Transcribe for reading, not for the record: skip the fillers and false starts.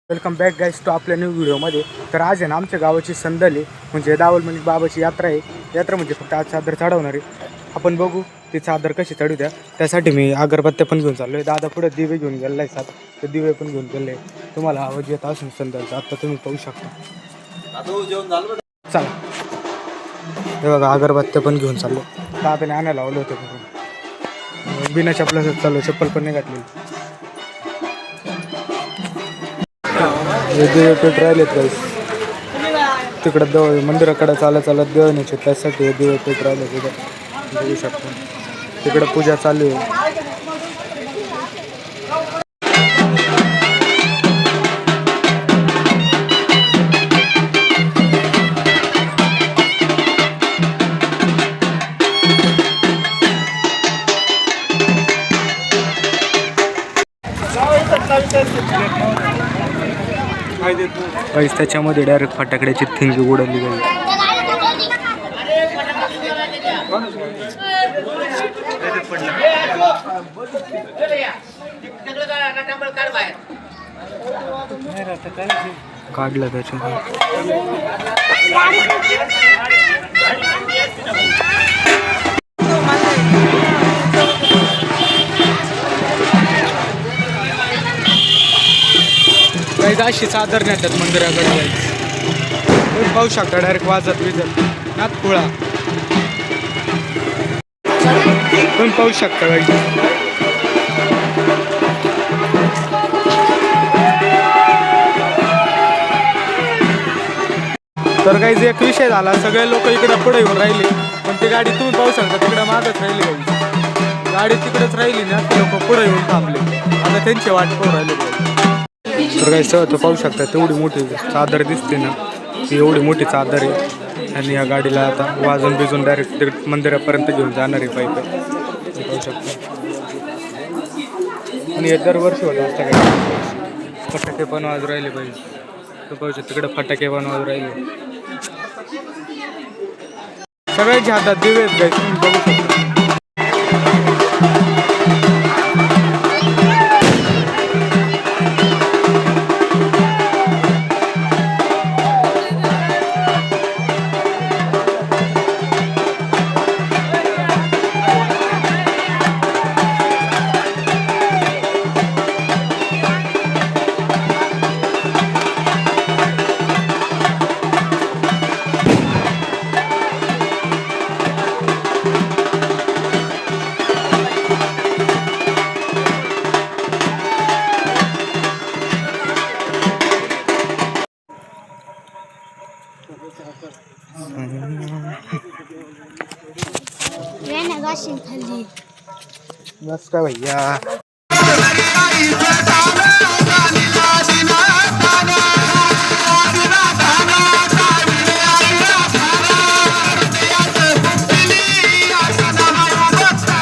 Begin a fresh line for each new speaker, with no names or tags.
Welcome back guys to आपल्या new व्हिडिओमध्ये. तर आज आहे ना आमच्या गावाची संदल आहे, म्हणजे दावलमलिक बाबाची यात्रा आहे. यात्रा म्हणजे फक्त आज चादर चढवणार आहे. आपण बघू ती चादर कशी चढू द्या. त्यासाठी मी अगरबत्त्या पण घेऊन चाललो आहे. दादा पुढे दिवे घेऊन गेलेला आहे, सात ते दिवे पण घेऊन गेले आहे. तुम्हाला आवाज येत असून संदलचा आता तुम्ही पाहू शकता. चला हे बघा अगरबत्त्या पण घेऊन चाललो. दादाने आणायला लावलं होतं, बिना चपलाच चाललो, चप्पल पण नाही घातली. दिवे पेट राहिलेत गाईस. तिकडं देव मंदिराकडे चालत देव न्यायचे, त्यासाठी दिवे पेट राहिले. तिथं बघू शकतो तिकडं पूजा चालू आहे. गाईस त्याच्यामध्ये डायरेक्ट फटाकड्याची थिंगी उडवली गेली. काढलं त्याच्या काही अशी चादर नेतात मंदिराकडे जायचं. पाहू शकता डायरेक्ट वाजत विजत नात पोळा पण पाहू शकता गाईज. तर गाईज एक विषय झाला, सगळे लोक इकडे पुढे येऊन राहिले, पण ती गाडी तुम्ही पाहू शकता तिकडे मागच राहिली. गाईज गाडी तिकडेच राहिली ना, ते लोक पुढे येऊन थांबले, आता त्यांची वाट पाहू राहिले. तर काही सहज पाहू शकता तेवढी मोठी चादर दिसते ना, ती एवढी मोठी चादर आहे. आणि या गाडीला आता वाजून बिजून डायरेक्ट मंदिरापर्यंत घेऊन जाणार आहे पायी पाहू शकता. आणि हे दरवर्षी होत असतं काय, फटाके पण वाजू राहिले पाहिजे. तर पाहू शकता तिकडे फटाके पण वाजू राहिले. सगळ्यांच्या हातात दिवे आहेत गाईस, तुम्ही बघू शकता. बस का भैया.